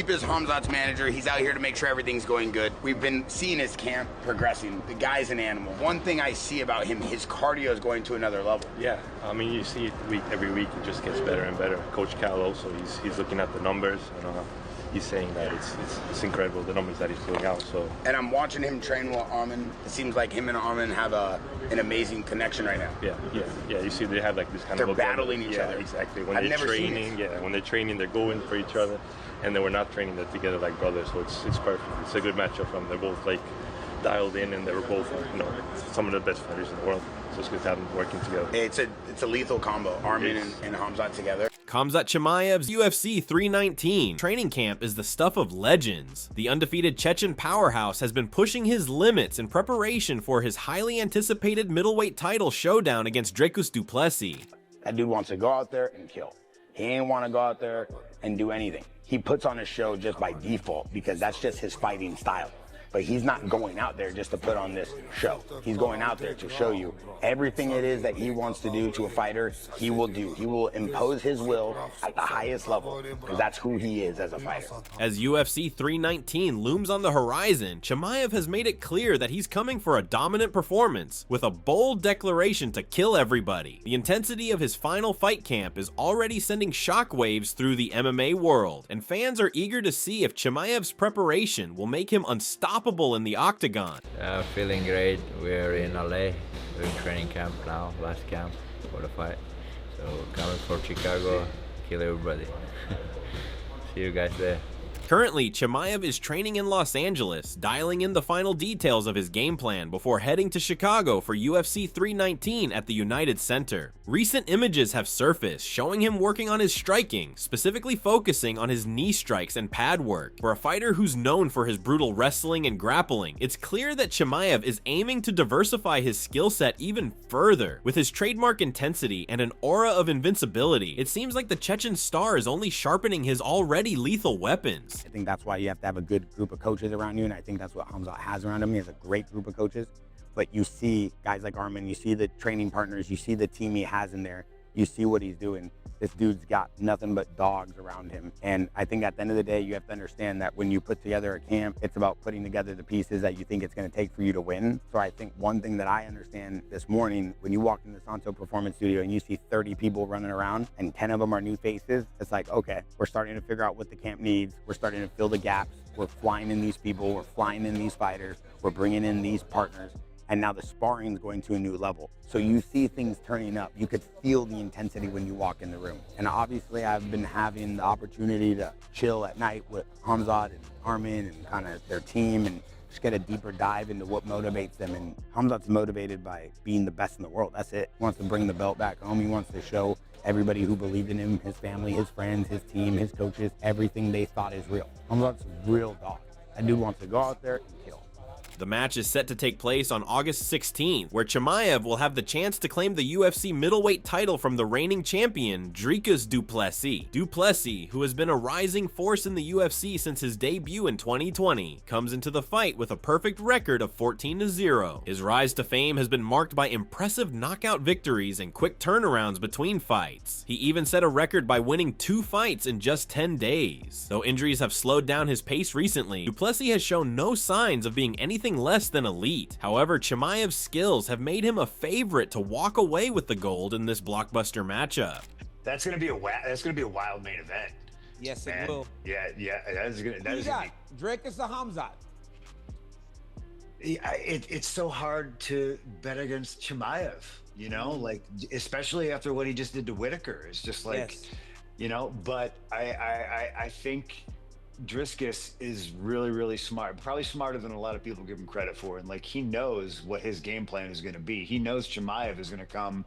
Deep is Khamzat's manager. He's out here to make sure everything's going good. We've been seeing his camp progressing. The guy's an animal. One thing I see about him, his cardio is going to another level. Yeah, I mean, you see it every week. It just gets better and better. Coach Cal also, he's looking at the numbers, and he's saying that it's incredible, the numbers that he's putting out. So. And I'm watching him train with Armin. It seems like him and Armin have an amazing connection right now. Yeah. You see, they have like this kind They're of. They're battling each other. Exactly. When I've they're never training, when they're training, they're going for each other, and then we're not training, they're together like brothers. So it's perfect. It's a good matchup for them. They're both like dialed in, and they were both some of the best fighters in the world. So it's good to have them working together. It's a lethal combo, Armin and Khamzat together. Khamzat Chimaev's UFC 319 training camp is the stuff of legends. The undefeated Chechen powerhouse has been pushing his limits in preparation for his highly anticipated middleweight title showdown against Dricus du Plessis. That dude wants to go out there and kill. He ain't want to go out there and do anything. He puts on a show just by default because that's just his fighting style. But he's not going out there just to put on this show. He's going out there to show you everything it is that he wants to do to a fighter, he will do. He will impose his will at the highest level because that's who he is as a fighter. As UFC 319 looms on the horizon, Chimaev has made it clear that he's coming for a dominant performance with a bold declaration to kill everybody. The intensity of his final fight camp is already sending shockwaves through the MMA world, and fans are eager to see if Chimaev's preparation will make him unstoppable in the octagon. Feeling great. We're in LA. We're in training camp now, last camp for the fight. So coming for Chicago, kill everybody. See you guys there. Currently, Chimaev is training in Los Angeles, dialing in the final details of his game plan before heading to Chicago for UFC 319 at the United Center. Recent images have surfaced showing him working on his striking, specifically focusing on his knee strikes and pad work. For a fighter who's known for his brutal wrestling and grappling, it's clear that Chimaev is aiming to diversify his skill set even further. With his trademark intensity and an aura of invincibility, it seems like the Chechen star is only sharpening his already lethal weapons. I think that's why you have to have a good group of coaches around you, and I think that's what Khamzat has around him. He has a great group of coaches, but you see guys like Armin, you see the training partners, you see the team he has in there, you see what he's doing. This dude's got nothing but dogs around him, and I think at the end of the day, you have to understand that when you put together a camp, it's about putting together the pieces that you think it's going to take for you to win. So I think one thing that I understand this morning, when you walk into the Santo Performance Studio and you see 30 people running around and 10 of them are new faces, it's like, okay, we're starting to figure out what the camp needs. We're starting to fill the gaps. We're flying in these people. We're flying in these fighters. We're bringing in these partners. And now the sparring is going to a new level. So you see things turning up. You could feel the intensity when you walk in the room. And obviously I've been having the opportunity to chill at night with Khamzat and Armin and kind of their team and just get a deeper dive into what motivates them. And Khamzat's motivated by being the best in the world. That's it. He wants to bring the belt back home. He wants to show everybody who believed in him, his family, his friends, his team, his coaches, everything they thought is real. Khamzat's a real dog. That dude wants to go out there and kill. The match is set to take place on August 16th, where Chimaev will have the chance to claim the UFC middleweight title from the reigning champion, Dricus du Plessis. Du Plessis, who has been a rising force in the UFC since his debut in 2020, comes into the fight with a perfect record of 14-0. His rise to fame has been marked by impressive knockout victories and quick turnarounds between fights. He even set a record by winning 2 fights in just 10 days. Though injuries have slowed down his pace recently, Du Plessis has shown no signs of being anything less than elite. However, Chimaev's skills have made him a favorite to walk away with the gold in this blockbuster matchup. That's gonna be a wild main event. Yes, man. It will. Yeah, that is gonna. Who you got? Dricus or Khamzat? It's so hard to bet against Chimaev, you know, like especially after what he just did to Whitaker. It's just like, yes. You know. But I think Dricus is really, really smart, probably smarter than a lot of people give him credit for. And like, he knows what his game plan is going to be. He knows Chimaev is going to come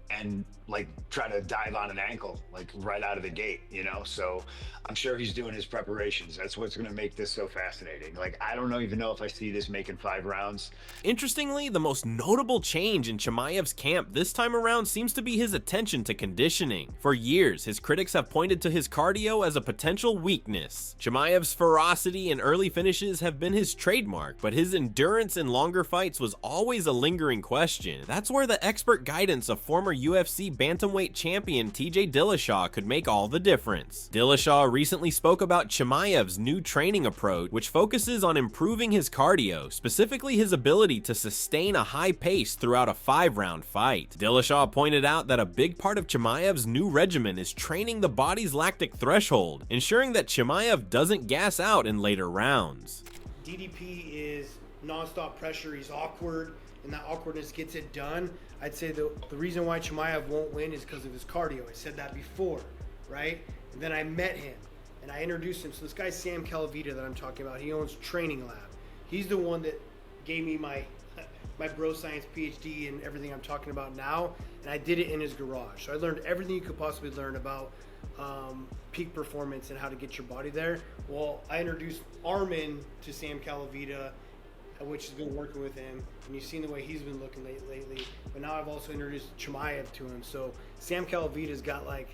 and like try to dive on an ankle, like right out of the gate, you know? So I'm sure he's doing his preparations. That's what's going to make this so fascinating. Like, I don't even know if I see this making 5 rounds. Interestingly, the most notable change in Chimaev's camp this time around seems to be his attention to conditioning. For years, his critics have pointed to his cardio as a potential weakness. Chimaev's ferocity and early finishes have been his trademark, but his endurance in longer fights was always a lingering question. That's where the expert guidance of former UFC bantamweight champion TJ Dillashaw could make all the difference. Dillashaw recently spoke about Chimaev's new training approach, which focuses on improving his cardio, specifically his ability to sustain a high pace throughout a 5-round fight. Dillashaw pointed out that a big part of Chimaev's new regimen is training the body's lactic threshold, ensuring that Chimaev doesn't gas out in later rounds. DDP is non-stop pressure. He's awkward, and that awkwardness gets it done. I'd say the reason why Chimaev won't win is because of his cardio. I said that before, right? And then I met him, and I introduced him. So this guy's Sam Calavita that I'm talking about. He owns Training Lab. He's the one that gave me my bro science PhD and everything I'm talking about now, and I did it in his garage. So I learned everything you could possibly learn about peak performance and how to get your body there. Well, I introduced Armin to Sam Calavita, which has been working with him, and you've seen the way he's been looking lately. But now I've also introduced Chimaev to him. So Sam Calavita's got like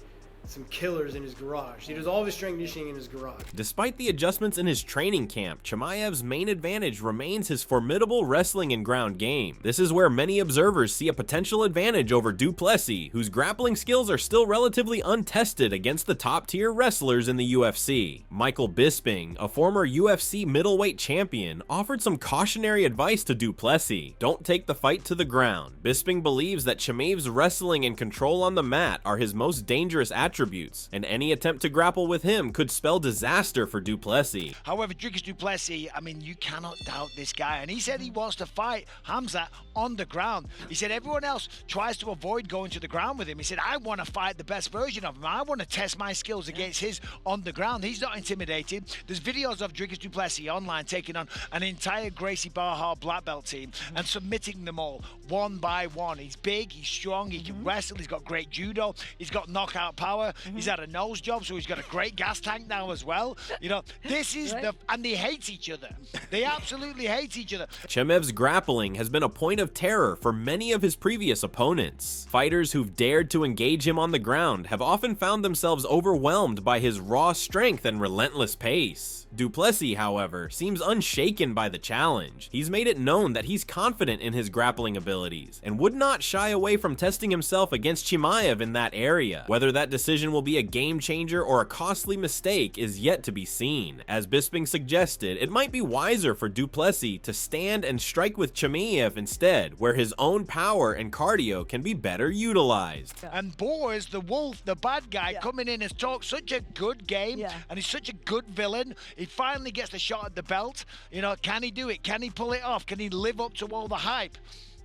some killers in his garage. He does all of his strength conditioning in his garage. Despite the adjustments in his training camp, Chimaev's main advantage remains his formidable wrestling and ground game. This is where many observers see a potential advantage over Du Plessis, whose grappling skills are still relatively untested against the top-tier wrestlers in the UFC. Michael Bisping, a former UFC middleweight champion, offered some cautionary advice to Du Plessis. Don't take the fight to the ground. Bisping believes that Chimaev's wrestling and control on the mat are his most dangerous attributes, and any attempt to grapple with him could spell disaster for Du Plessis. However, Dricus Du Plessis, I mean, you cannot doubt this guy. And he said he wants to fight Khamzat on the ground. He said everyone else tries to avoid going to the ground with him. He said, I want to fight the best version of him. I want to test my skills against his on the ground. He's not intimidated. There's videos of Dricus Du Plessis online taking on an entire Gracie Barra black belt team and submitting them all one by one. He's big, he's strong, he can wrestle, he's got great judo, he's got knockout power. He's had a nose job, so he's got a great gas tank now as well. You know, this is and they hate each other. They absolutely hate each other. Chimaev's grappling has been a point of terror for many of his previous opponents. Fighters who've dared to engage him on the ground have often found themselves overwhelmed by his raw strength and relentless pace. Du Plessis, however, seems unshaken by the challenge. He's made it known that he's confident in his grappling abilities and would not shy away from testing himself against Chimaev in that area. Whether that decision will be a game changer or a costly mistake is yet to be seen. As Bisping suggested, it might be wiser for Du Plessis to stand and strike with Chimaev instead, where his own power and cardio can be better utilized. And Boris, the wolf, the bad guy, coming in, has talked such a good game, and he's such a good villain. He finally gets the shot at the belt. You know, can he do it? Can he pull it off? Can he live up to all the hype?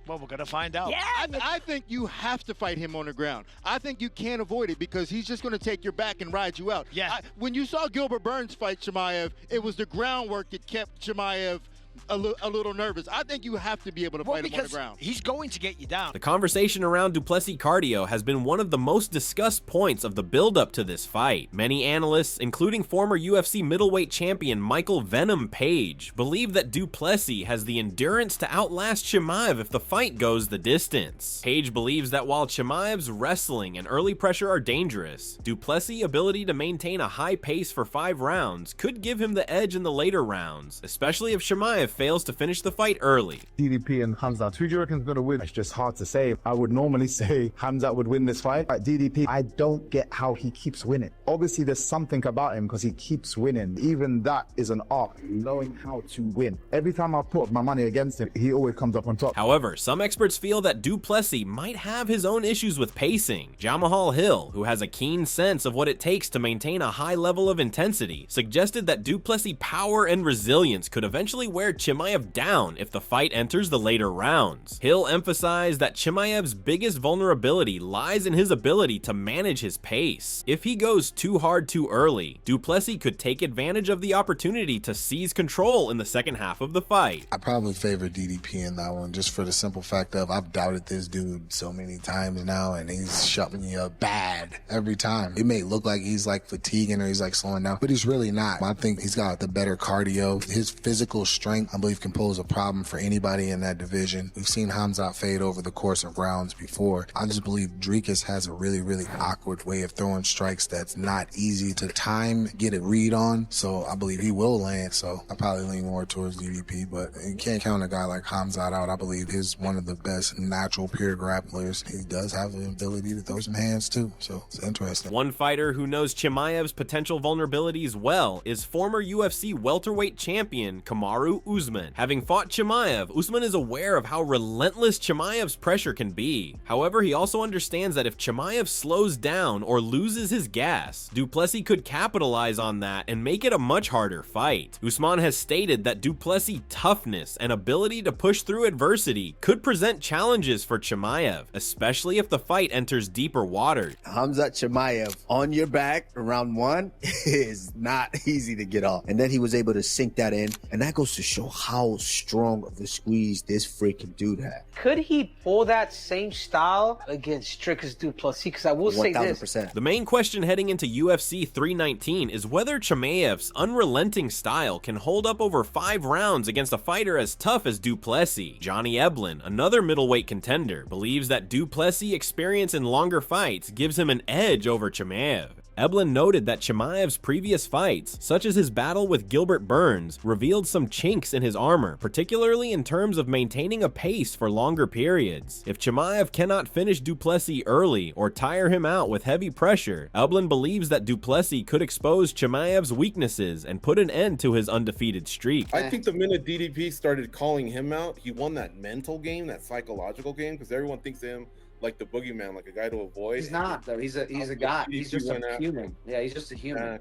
Well, we're going to find out. Yeah, I think you have to fight him on the ground. I think you can't avoid it because he's just going to take your back and ride you out. Yeah. When you saw Gilbert Burns fight Chimaev, it was the groundwork that kept Chimaev a little nervous. I think you have to be able to fight him on the ground. He's going to get you down. The conversation around Du Plessis cardio has been one of the most discussed points of the build-up to this fight. Many analysts, including former UFC middleweight champion Michael Venom Page, believe that Du Plessis has the endurance to outlast Chimaev if the fight goes the distance. Page believes that while Chimaev's wrestling and early pressure are dangerous, Du Plessis' ability to maintain a high pace for 5 rounds could give him the edge in the later rounds, especially if Chimaev fails to finish the fight early. DDP and Khamzat, who do you reckon is going to win? It's just hard to say. I would normally say Khamzat would win this fight. At DDP, I don't get how he keeps winning. Obviously, there's something about him because he keeps winning. Even that is an art, knowing how to win. Every time I put my money against him, he always comes up on top. However, some experts feel that Du Plessis might have his own issues with pacing. Jamahal Hill, who has a keen sense of what it takes to maintain a high level of intensity, suggested that Du Plessis' power and resilience could eventually wear Chimaev down if the fight enters the later rounds. Hill emphasized that Chimaev's biggest vulnerability lies in his ability to manage his pace. If he goes too hard too early, Du Plessis could take advantage of the opportunity to seize control in the second half of the fight. I probably favor DDP in that one, just for the simple fact of I've doubted this dude so many times now, and he's shut me up bad every time. It may look like he's like fatiguing or he's like slowing down, but he's really not. I think he's got the better cardio. His physical strength striking, I believe can pose a problem for anybody in that division. We've seen Khamzat fade over the course of rounds before. I just believe Dricus has a really, really awkward way of throwing strikes that's not easy to time, get a read on. So I believe he will land. So I probably lean more towards DDP, but you can't count a guy like Khamzat out. I believe he's one of the best natural pure grapplers. He does have the ability to throw some hands too. So it's interesting. One fighter who knows Chimaev's potential vulnerabilities well is former UFC welterweight champion Kamaru Usman. Having fought Chimaev, Usman is aware of how relentless Chimaev's pressure can be. However, he also understands that if Chimaev slows down or loses his gas, du Plessis could capitalize on that and make it a much harder fight. Usman has stated that du Plessis' toughness and ability to push through adversity could present challenges for Chimaev, especially if the fight enters deeper waters. Khamzat Chimaev on your back round one is not easy to get off. And then he was able to sink that in, and that goes to show how strong of a squeeze this freaking dude had. Could he pull that same style against Dricus du Plessis? Because I will say this. 1000%. The main question heading into UFC 319 is whether Chimaev's unrelenting style can hold up over 5 rounds against a fighter as tough as du Plessis. Johnny Eblen, another middleweight contender, believes that du Plessis' experience in longer fights gives him an edge over Chimaev. Eblen noted that Chimaev's previous fights, such as his battle with Gilbert Burns, revealed some chinks in his armor, particularly in terms of maintaining a pace for longer periods. If Chimaev cannot finish du Plessis early or tire him out with heavy pressure, Eblen believes that du Plessis could expose Chimaev's weaknesses and put an end to his undefeated streak. I think the minute DDP started calling him out, he won that mental game, that psychological game, because everyone thinks of him like the boogeyman, like a guy to avoid. He's not though. He's a guy. He's just a human. Yeah, he's just a human.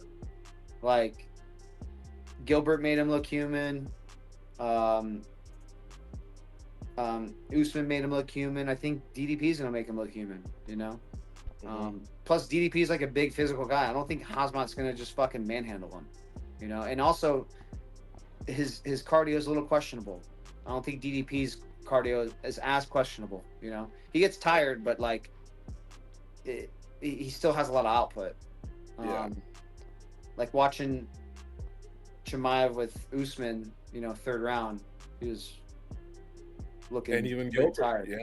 Like Gilbert made him look human. Usman made him look human. I think DDP's gonna make him look human. You know. Plus DDP's like a big physical guy. I don't think Khamzat's gonna just fucking manhandle him. You know. And also, his cardio is a little questionable. I don't think DDP's cardio is as questionable. You know, he gets tired, but like he still has a lot of output. Like watching Chimaev with Usman, you know, 3rd round, he was looking and even pretty Gilbert, tired.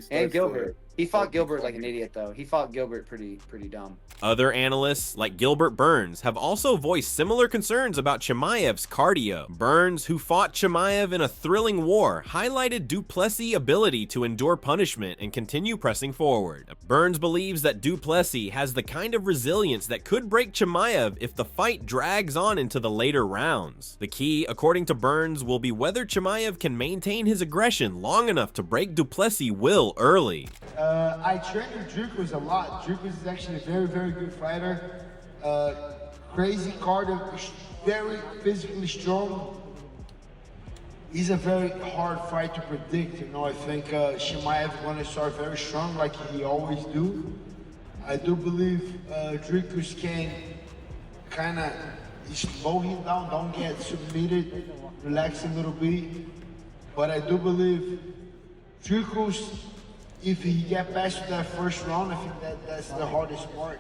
And Gilbert. He fought Gilbert like an idiot, though. He fought Gilbert pretty dumb. Other analysts, like Gilbert Burns, have also voiced similar concerns about Chimaev's cardio. Burns, who fought Chimaev in a thrilling war, highlighted du Plessis' ability to endure punishment and continue pressing forward. Burns believes that du Plessis has the kind of resilience that could break Chimaev if the fight drags on into the later rounds. The key, according to Burns, will be whether Chimaev can maintain his aggression long enough to break du Plessis' will early. I train with Dricus a lot. Dricus is actually a very, very good fighter. Crazy cardio, very physically strong. He's a very hard fight to predict. You know, I think Chimaev is going to start very strong like he always do. I do believe Dricus can kind of slow him down, don't get submitted, relax a little bit. But I do believe Dricus, if he get past that 1st round, I think that's the hardest part.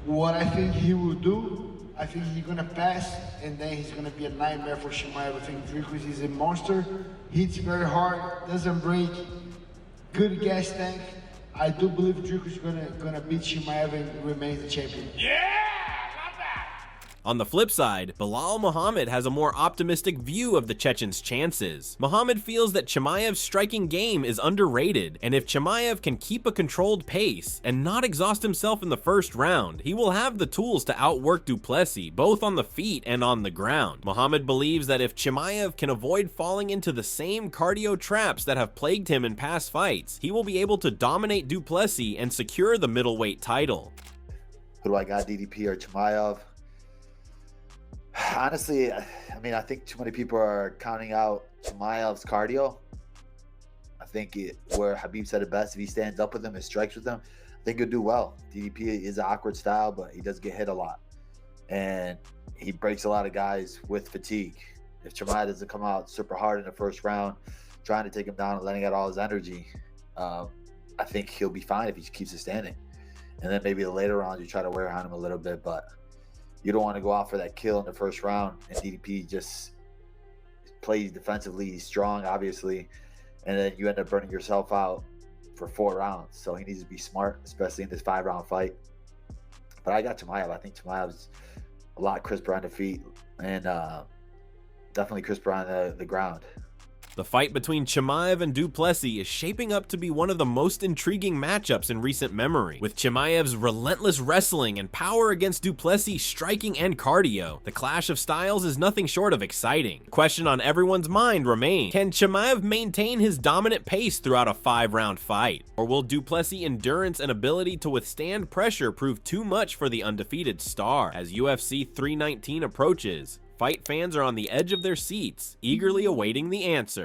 What I think he will do, I think he's gonna pass, and then he's gonna be a nightmare for Chimaev. I think Dricus is a monster, hits very hard, doesn't break, good gas tank. I do believe Dricus is gonna beat Chimaev and remain the champion. On the flip side, Belal Muhammad has a more optimistic view of the Chechen's chances. Muhammad feels that Chimaev's striking game is underrated, and if Chimaev can keep a controlled pace and not exhaust himself in the 1st round, he will have the tools to outwork du Plessis, both on the feet and on the ground. Muhammad believes that if Chimaev can avoid falling into the same cardio traps that have plagued him in past fights, he will be able to dominate du Plessis and secure the middleweight title. Who do I got, DDP or Chimaev? Honestly, I mean, I think too many people are counting out Chimaev's cardio. I think where Habib said it best, if he stands up with him and strikes with him, I think he'll do well. DDP is an awkward style, but he does get hit a lot. And he breaks a lot of guys with fatigue. If Chimaev doesn't come out super hard in the 1st round, trying to take him down and letting out all his energy, I think he'll be fine if he keeps it standing. And then maybe the later rounds, you try to wear on him a little bit, but you don't want to go out for that kill in the 1st round and DDP just plays defensively. He's strong, obviously, and then you end up burning yourself out for 4 rounds. So he needs to be smart, especially in this 5-round fight. But I got Chimaev. I think Chimaev's a lot crisper on the feet and definitely crisper on the ground. The fight between Chimaev and du Plessis is shaping up to be one of the most intriguing matchups in recent memory. With Chimaev's relentless wrestling and power against du Plessis' striking and cardio, the clash of styles is nothing short of exciting. The question on everyone's mind remains, can Chimaev maintain his dominant pace throughout a 5-round fight? Or will du Plessis' endurance and ability to withstand pressure prove too much for the undefeated star? As UFC 319 approaches, fight fans are on the edge of their seats, eagerly awaiting the answer.